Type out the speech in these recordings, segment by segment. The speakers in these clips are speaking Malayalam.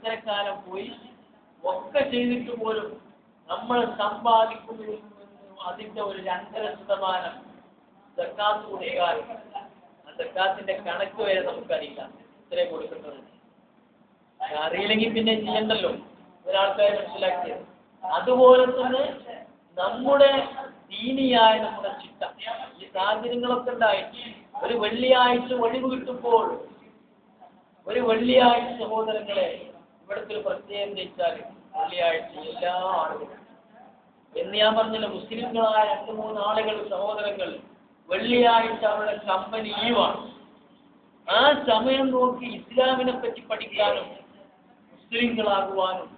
ഇത്രക്കാലം പോയി ഒക്കെ ചെയ്തിട്ട് പോലും നമ്മൾ സമ്പാദിക്കുന്നതിൽ നിന്ന് അതിന്റെ ഒരു 2.5% സക്കാത്ത് കൊടുക്കാൻ, ആ സക്കാത്തിന്റെ കണക്ക് വരെ നമുക്കറിയില്ല ഇത്രയും കൊടുക്കുന്നത്. അറിയില്ലെങ്കിൽ പിന്നെ ചെയ്യണ്ടല്ലോ, ഒരാൾക്കാരെ മനസ്സിലാക്കിയത്. അതുപോലെ തന്നെ നമ്മുടെ ദീനിയായ നമ്മുടെ ചിട്ട, ഈ സാഹചര്യങ്ങളൊക്കെ ഉണ്ടായി. ഒരു വെള്ളിയാഴ്ച ഒഴിവ് കിട്ടുമ്പോൾ, ഒരു വെള്ളിയാഴ്ച സഹോദരങ്ങളെ, ഇവിടുത്തെ ഒരു പ്രത്യേകം വെച്ചാൽ വെള്ളിയാഴ്ച എല്ലാ ആളുകളും, എന്ന് ഞാൻ പറഞ്ഞില്ല, മുസ്ലിങ്ങളായ 2-3 ആളുകൾ സഹോദരങ്ങൾ വെള്ളിയാഴ്ച അവരുടെ കമ്പനി ലീവാണ്. ആ സമയം നോക്കി ഇസ്ലാമിനെ പറ്റി പഠിക്കാനും മുസ്ലിങ്ങളാകുവാനും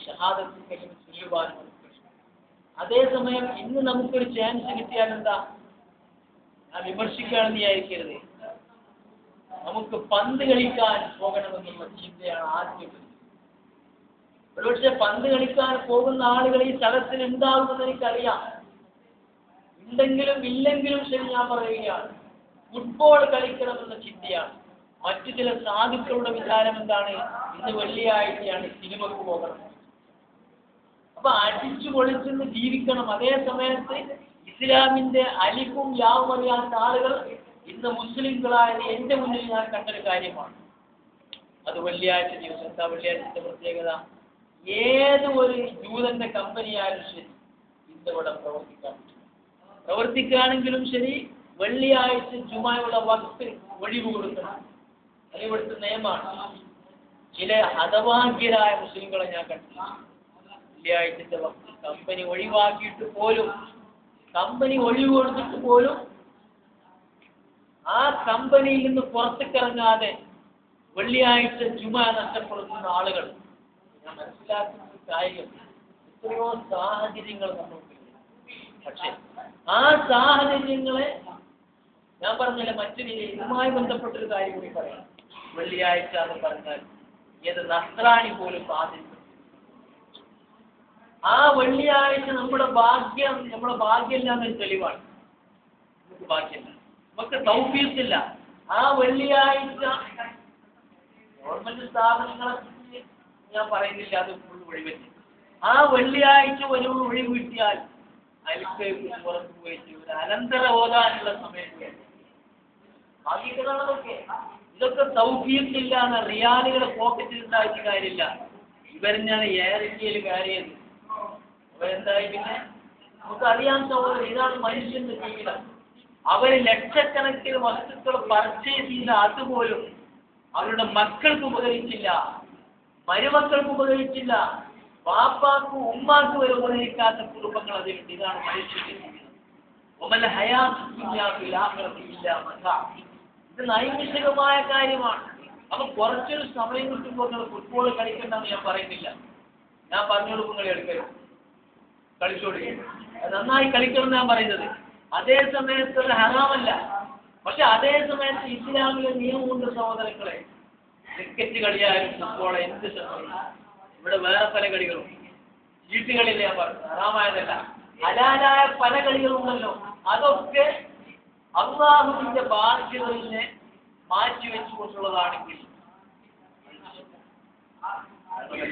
ഷഹാദത്ത് കലിമ ചൊല്ലുവാനും. അതേസമയം ഇന്ന് നമുക്കൊരു ചാൻസ് കിട്ടിയാൽ എന്താ, ഞാൻ വിമർശിക്കുകയാണെന്ന് വിചാരിക്കരുത്, നമുക്ക് പന്ത് കളിക്കാൻ പോകണമെന്നുള്ള ചിന്തയാണ് ആദ്യം. ഒരുപക്ഷെ പന്ത് കളിക്കാൻ പോകുന്ന ആളുകൾ ഈ സ്ഥലത്തിന് ഉണ്ടാകുമെന്ന് എനിക്കറിയാം. ഉണ്ടെങ്കിലും ഇല്ലെങ്കിലും ശരി, ഞാൻ പറയുകയാണ്, ഫുട്ബോൾ കളിക്കണമെന്ന ചിന്തയാണ്. മറ്റു ചില സാധുക്കളുടെ വിചാരം എന്താണ്, ഇന്ന് വെള്ളിയാഴ്ചയാണ്, സിനിമക്ക് പോകണം. അപ്പൊ അടിച്ചു പൊളിച്ചെന്ന് ജീവിക്കണം. അതേ സമയത്ത് ഇസ്ലാമിന്റെ അലിഫും യാവും അറിയാത്ത ആളുകൾ ഇന്ന് മുസ്ലിങ്ങളായത് എന്റെ മുന്നിൽ ഞാൻ കണ്ടൊരു കാര്യമാണ്. അത് വെള്ളിയാഴ്ച ദിവസം. എന്താ വെള്ളിയാഴ്ചത്തെ പ്രത്യേകത? ഏത് ഒരു ജൂതന്റെ കമ്പനിയായാലും ശരി ഇന്നിവിടെ പ്രവർത്തിക്കുകയാണെങ്കിലും ശരി, വെള്ളിയാഴ്ച ജുമായുള്ള വക്ത് ഒഴിവ് കൊടുക്കണം. അത് ഇവിടുത്തെ നിയമമാണ്. ചില ഹതഭാഗ്യരായ മുസ്ലിങ്ങളെ ഞാൻ കണ്ടില്ല, വെള്ളിയാഴ്ചത്തെ വക്ത് കമ്പനി ഒഴിവാക്കിയിട്ട് പോലും, കമ്പനി ഒഴിവ് കൊടുത്തിട്ട് പോലും ആ കമ്പനിയിൽ നിന്ന് പുറത്തേക്കിറങ്ങാതെ വെള്ളിയാഴ്ച ജുമാ നഷ്ടപ്പെടുത്തുന്ന ആളുകൾ ഞാൻ മനസ്സിലാക്കുന്ന കാര്യം, എത്രയോ സാഹചര്യങ്ങൾ നമ്മൾക്കുണ്ട്. പക്ഷെ ആ സാഹചര്യങ്ങളെ ഞാൻ പറഞ്ഞില്ല, മറ്റൊരു ഇതുമായി ബന്ധപ്പെട്ടൊരു കാര്യം കൂടി പറയാം. വെള്ളിയാഴ്ച എന്ന് പറഞ്ഞാൽ ഏത് നസ്രാണി പോലും ബാധിക്കും. ആ വെള്ളിയാഴ്ച നമ്മുടെ ഭാഗ്യമില്ല എന്നൊരു തെളിവാണ്. നമുക്ക് ഭാഗ്യമില്ല, നമുക്ക് തൗഫീഖില്ല. ആ വെള്ളിയാഴ്ച ഗവൺമെന്റ് സ്ഥാപനങ്ങളെ ഞാൻ പറയുന്നില്ല, അത് ഫുൾ ഒഴിവല്ല. ആ വെള്ളിയാഴ്ച ഒരു ഒഴിവ് കിട്ടിയാൽ അയൽക്ക് പുറത്ത് പോയിട്ട് ഒരു അനന്തര ഓതാനുള്ള സമയം ഭാഗ്യങ്ങളാണതൊക്കെ. ഇതൊക്കെ തൗഫീഖില്ല എന്ന റിയാലുകളെ പോക്കറ്റിൽ ഉണ്ടായിട്ട് കാര്യമില്ല. ഇവരെന്നാണ് എയർ ഇന്ത്യയിൽ കയറിയത്. അവരെന്തായി പിന്നെ നമുക്കറിയാൻ സഹോദരൻ, ഇതാണ് മനുഷ്യന്റെ ജീവിതം. അവര് ലക്ഷക്കണക്കിന് വസ്തുക്കൾ പർച്ചേസ് ചെയ്ത അതുപോലും അവരുടെ മക്കൾക്ക് ഉപകരിച്ചില്ല, മരുമക്കൾക്ക് ഉപകരിച്ചില്ല, വാപ്പാക്കും ഉമ്മാക്കും വരെ ഉപകരിക്കാത്ത കുടുംബങ്ങൾ അതിലുണ്ട്. ഇതാണ് മനുഷ്യന്റെ ജീവിതം. ഇത് നൈമിഷികമായ കാര്യമാണ്. അപ്പൊ കുറച്ചൊരു സമയം കിട്ടുമ്പോൾ നിങ്ങൾ ഫുട്ബോൾ കളിക്കണ്ടെന്ന് ഞാൻ പറയുന്നില്ല. ഞാൻ പറഞ്ഞോളൂ, നിങ്ങൾ എടുക്കരുത്, കളിച്ചോളി, നന്നായി കളിക്കണം ഞാൻ പറയുന്നത്. അതേ സമയത്ത് അത് ഹറാമല്ല. പക്ഷെ അതേ സമയത്ത് ഇസ്ലാമിലെ നിയമമുണ്ട് സഹോദരങ്ങളെ. ക്രിക്കറ്റ് കളിയായാലും ഫുട്ബോൾ എന്ത് ശ്രമം, ഇവിടെ വേറെ പല കളികളും, ചീട്ടുകളില്ല, ഞാൻ പറഞ്ഞു, ഹറാമായതല്ല, ഹലാലായ പല കളികളുണ്ടല്ലോ. അതൊക്കെ അല്ലാഹുവിന്റെ ബാധ്യതയെ മാറ്റിവെച്ചുകൊണ്ടുള്ളതാണെങ്കിൽ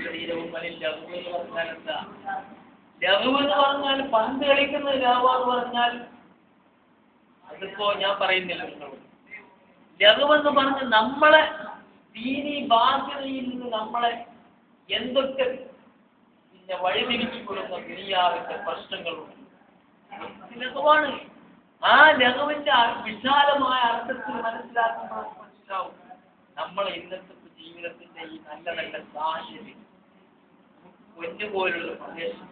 ശരീരവും എന്താ ലഹുവ് എന്ന് പറഞ്ഞാൽ പന്ത് കളിക്കുന്ന ലഹു എന്ന് പറഞ്ഞാൽ അതിപ്പോ ഞാൻ പറയുന്നില്ല. ലഹുവ് എന്ന് പറഞ്ഞാൽ നമ്മളെ ദീനി ബാധ്യതയിൽ നിന്ന് നമ്മളെ എന്തൊക്കെ പിന്നെ വഴിതിരിച്ചു കൊടുക്കുന്ന ദുനിയാവിന്റെ പ്രശ്നങ്ങളുണ്ട്. ലഹുവാണ്. ആ ലഹുവിന്റെ വിശാലമായ അർത്ഥത്തിൽ മനസ്സിലാക്കുമ്പോൾ മനസ്സിലാവും നമ്മളെ ഇന്നത്തെ ജീവിതത്തിന്റെ ഈ നല്ല നല്ല സാഹചര്യം പൊന്നുപോലുള്ള പ്രദേശം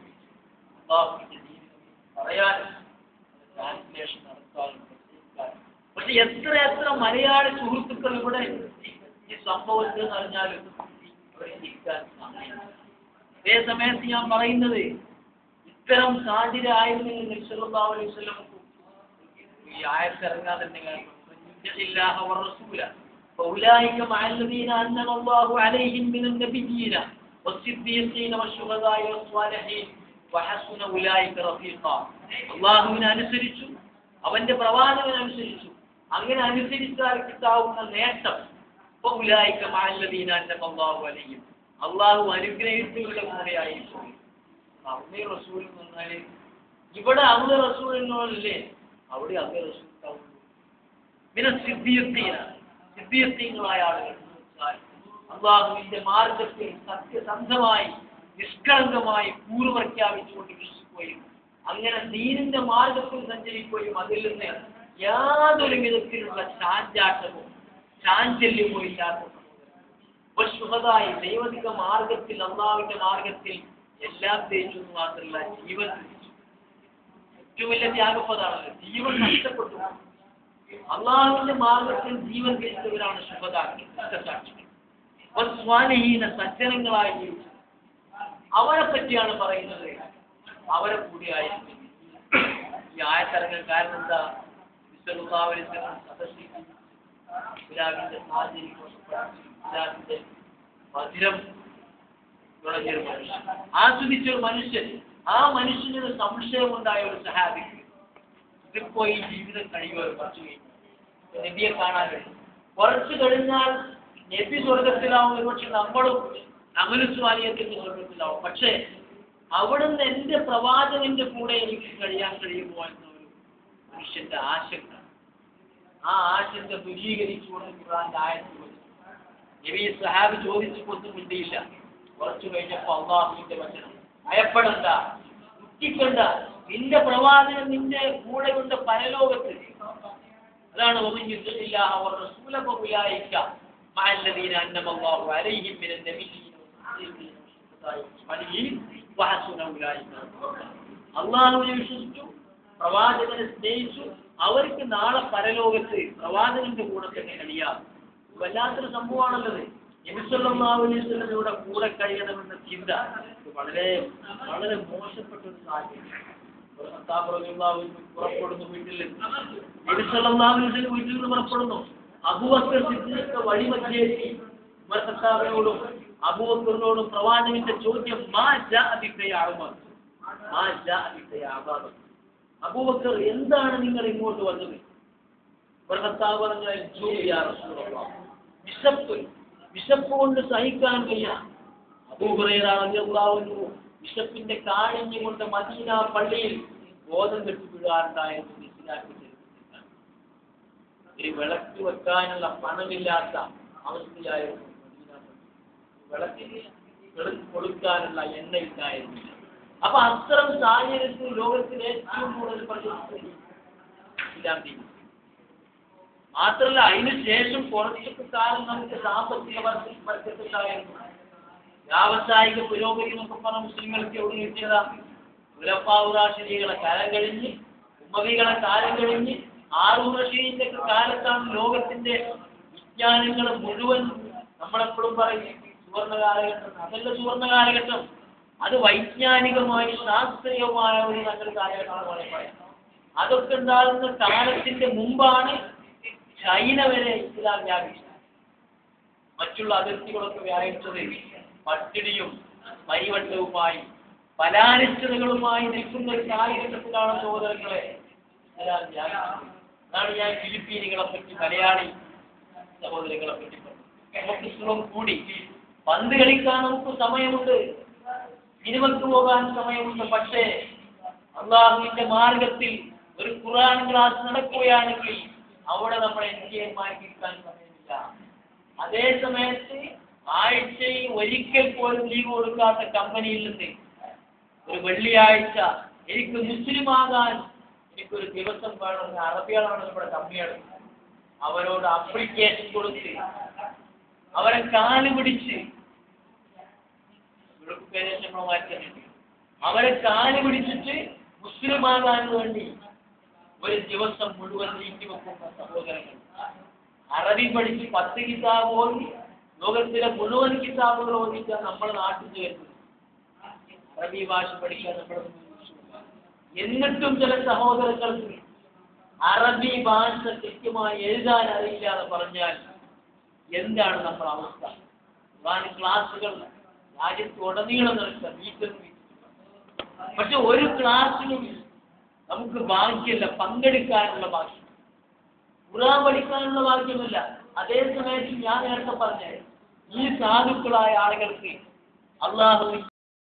പറയാനും ട്രാൻസ്ലേഷൻ നടത്താനും. പക്ഷെ എത്ര മലയാളി സുഹൃത്തുക്കൾ ഇവിടെ ഈ സംഭവത്തിൽ എന്ന് പറഞ്ഞാലും അവരെ ഇരിക്കാൻ സമയം. അതേ സമയത്ത് ഞാൻ പറയുന്നത്, ഇത്തരം സാഹചര്യം ആയിരുന്നെങ്കിൽ സല്ലല്ലാഹു അലൈഹി വസല്ലം ഈ ആയത്ത് ഇറങ്ങാതെ فأولئك مع الذين أنعم الله عليهم من النبيين والصديقين والشهداء والصالحين وحسن أولئك رفيقا. അല്ലാഹുവിനെ അനുസരിച്ചു, അവന്റെ പ്രവാചകനെ അനുസരിച്ചു, അങ്ങനെ അനുസരിച്ചാൽ കിട്ടാവുന്ന നേട്ടം فأولئك مع الذين أنعم الله عليهم, അള്ളാഹു അനുഗ്രഹിച്ചവരുടെ കൂടെയായിരിക്കും. അള്ളാഹു റസൂൽ എന്ന് പറഞ്ഞാല് ഇവിടെ അള്ളാഹു റസൂലിനോടല്ലേ അവിടെ അള്ളാഹു റസൂൽ ഉണ്ടാവുള്ളൂ. പിന്നെ സിദ്ദീഖീങ്ങളായ ആളുകൾ അള്ളാഹുവിന്റെ മാർഗത്തിൽ സത്യസന്ധമായി നിഷ്കളങ്കമായി കൂറ് പ്രഖ്യാപിച്ചുകൊണ്ട് വിശ്വസിക്കുകയും അങ്ങനെ ദീനിന്റെ മാർഗത്തിൽ സഞ്ചരിക്കുകയും അതിൽ നിന്ന് യാതൊരു വിധത്തിലുള്ള ചാഞ്ചല്യമോ ഇല്ലാത്ത ശുഭതായി ദൈവതിക മാർഗത്തിൽ അള്ളാഹുവിന്റെ മാർഗത്തിൽ എല്ലാം തേച്ചു എന്ന് മാത്രമല്ല ജീവൻ ഏറ്റവും വലിയ ത്യാഗപ്പതാണല്ലോ. ജീവൻ നഷ്ടപ്പെട്ടു. അള്ളാഹുവിന്റെ മാർഗത്തിൽ ജീവൻ കഴിച്ചവരാണ് ശുഭതാക്കൾ, സജ്ജനങ്ങളായി ജീവിച്ചത്. അവരെ പറ്റിയാണ് പറയുന്നത്. അവരെ കൂടിയായിരുന്നു ഈ ആയത്തിറങ്ങാൻ കാരണം എന്താ? ഇസ്ലാമിന്റെ സാഹചര്യം ഇസ്ലാമിന്റെ മധുരം തുടങ്ങിയൊരു മനുഷ്യൻ, ആസ്വദിച്ച ഒരു മനുഷ്യൻ, ആ മനുഷ്യനൊരു സംശയമുണ്ടായ ഒരു സഹാബിക്ക് ഇതിപ്പോ ഈ ജീവിതം കഴിയുമോ? കുറച്ചു കഴിഞ്ഞു നബിയെ കാണാൻ കഴിയും. കുറച്ചു കഴിഞ്ഞാൽ നബി സ്വർഗത്തിലാവും, ഒരുപക്ഷെ നമ്മളും അമലുസ്വാലിയത്തിന്റെ സ്വർഗത്തിലാവും. പക്ഷേ അവിടുന്ന് എന്റെ പ്രവാചകന്റെ കൂടെ എനിക്ക് കഴിയാൻ കഴിയുമോ എന്നൊരു മനുഷ്യന്റെ ആശങ്ക. ആ ആശങ്ക ദൂരീകരിച്ചുകൊണ്ട് ഖുർആന്റെ ആയത്ത് നബി സഹാബി ചോദിച്ചൊന്നും മിണ്ടിയില്ല. കുറച്ചു കഴിഞ്ഞപ്പോ അള്ളാഹുവിന്റെ വചനം, ഭയപ്പെടണ്ട, ദുഃഖിക്കണ്ട, നിന്റെ പ്രവാചകൻ നിന്റെ കൂടെയുണ്ട് പരലോകത്ത്. അതാണ് അള്ളാഹുവിനെ വിശ്വസിച്ചു, പ്രവാചകനെ സ്നേഹിച്ചു, അവർക്ക് നാളെ പരലോകത്ത് പ്രവാചകന്റെ കൂടെ തന്നെ കഴിയാം. വല്ലാത്തൊരു സംഭവമാണല്ലത്. നബി സല്ലല്ലാഹു അലൈഹി വസല്ലമയുടെ കൂടെ കഴിയണമെന്ന ചിന്ത വളരെ വളരെ മോശപ്പെട്ട ഒരു സാഹചര്യം. പുറപ്പെടുന്നു വീട്ടിൽ, നബി സല്ലല്ലാഹു അലൈഹി വസല്ലം വീട്ടിൽ നിന്ന് പുറപ്പെടുന്നു. അബൂബക്കർ സിദ്ദീഖ് വഴിമധ്യേറ്റി ഉമർ ഖത്താബിനോടും അബൂബക്കറിനോടും പ്രവാചകന്റെ ചോദ്യം, മാ ജാഅ ബിക യാ ഉമർ, മാ ജാഅ ബിക യാ അബൂബക്കർ, അബൂബക്കർ എന്താണ് നിങ്ങൾ ഇങ്ങോട്ട് വന്നത്? ഉമർ ഖത്താബ് പറഞ്ഞു, യാ റസൂലല്ലാഹ്, വിശപ്പ് കൊണ്ട് സഹിക്കാൻ വയ്യ. അബൂ ഹുറൈറ റളിയല്ലാഹു അൻഹു വിശപ്പിന്റെ കാഠിന്യം കൊണ്ട് മദീന പള്ളിയിൽ ബോധം കെട്ടു വീഴാറുണ്ടായിരുന്നു. ഈ വിളക്ക് വെക്കാനുള്ള പണമില്ലാത്ത അവസ്ഥയായിരുന്നു മദീന പള്ളി. വിളക്ക് കൊടുക്കാനുള്ള എണ്ണയില്ലായിരുന്നു. അപ്പൊ അത്തരം സാഹചര്യത്തിൽ ലോകത്തിൽ ഏറ്റവും കൂടുതൽ പ്രചരിച്ചില്ല. മാത്രമല്ല അതിനുശേഷം കുറച്ചൊക്കെ കാലം നമുക്ക് സാമ്പത്തിക വർഗത്തിലായിരുന്നു. വ്യാവസായിക പുരോഗതി എന്നൊക്കെ പറഞ്ഞ മുസ്ലിങ്ങൾക്ക് എവിടെ കിട്ടിയതാ? ഖുലഫാഉർ-റാഷിദീങ്ങളെ കാലം കഴിഞ്ഞ്, ഉമ്മവികളെ കാലം കഴിഞ്ഞ്, ഹാറൂൻ റഷീദിന്റെ കാലത്താണ് ലോകത്തിന്റെ വിജ്ഞാനങ്ങൾ മുഴുവൻ, നമ്മളെപ്പോഴും പറയും സുവർണ കാലഘട്ടം. അതല്ല സുവർണ കാലഘട്ടം, അത് വൈജ്ഞാനികമായി ശാസ്ത്രീയമായ ഒരു നല്ലൊരു കാലഘട്ടമാണ് പറയാം. അതൊക്കെ ഉണ്ടാകുന്ന കാലത്തിന്റെ മുമ്പാണ് ചൈന വരെ ഇസ്ലാം വ്യാപിച്ചത്. മറ്റുള്ള അതിർത്തികളൊക്കെ വ്യാപിച്ചത് പട്ടിണിയും പരിവട്ടവുമായി പലാനിഷ്ഠതകളുമായി നിൽക്കുന്ന ഒരു കാലഘട്ടത്തിലാണ് സഹോദരങ്ങളെ ഇസ്ലാം വ്യാപിച്ചത്. അതാണ് ഞാൻ ഫിലിപ്പീനുകളെ പറ്റി, മലയാളി സഹോദരങ്ങളെ പറ്റി നമുക്ക് ഇസ്ലാം കൂടി. പന്ത് കളിക്കാൻ നമുക്ക് സമയമുണ്ട്, സിനിമക്ക് പോകാൻ സമയമുണ്ട്. പക്ഷേ അള്ളാഹുവിന്റെ മാർഗത്തിൽ ഒരു ഖുർആൻ ക്ലാസ് നടക്കുകയാണെങ്കിൽ അവിടെ നമ്മളെ എൻജിഒമാർക്കിരിക്കാൻ സമയമില്ല. അതേ സമയത്ത് ആഴ്ചയിൽ ഒരിക്കൽ പോലും ലീവ് കൊടുക്കാത്ത കമ്പനിയിൽ നിന്ന് ഒരു വെള്ളിയാഴ്ച എനിക്ക് മുസ്ലിമാകാൻ എനിക്കൊരു ദിവസം വേണമെന്ന് അറബികളാണ് നമ്മുടെ കമ്പനികൾ, അവരോട് അപ്ലിക്കേഷൻ കൊടുത്ത് അവരെ കാല് പിടിച്ച്, അവരെ കാല് പിടിച്ചിട്ട് മുസ്ലിമാകാൻ വേണ്ടി ഒരു ദിവസം മുഴുവൻ നീക്കിവെക്കുന്ന സഹോദരങ്ങൾ. അറബി പഠിച്ച് 10 കിതാബ് ഓതി, ലോകത്തിലെ മുഴുവൻ കിതാബുകൾ ഓതിക്കാൻ നമ്മുടെ നാട്ടിൽ വരുന്നത്. അറബി ഭാഷ പഠിക്കാൻ നമ്മുടെ, എന്നിട്ടും ചില സഹോദരങ്ങൾക്ക് അറബി ഭാഷ കൃത്യമായി എഴുതാൻ അറിയില്ല എന്ന് പറഞ്ഞാൽ എന്താണ് നമ്മുടെ അവസ്ഥ? ക്ലാസുകൾ രാജ്യത്തുടനീളം നടക്കുക, പക്ഷെ ഒരു ക്ലാസ്സിലും നമുക്ക് ഭാഗ്യമല്ല പങ്കെടുക്കാനുള്ള ഭാഗ്യം, ഖുർആൻ പഠിക്കാനുള്ള ഭാഗ്യമല്ല. അതേ സമയത്ത് ഞാൻ നേരത്തെ പറഞ്ഞ ഈ സാധുക്കളായ ആളുകൾക്ക് അള്ളാഹു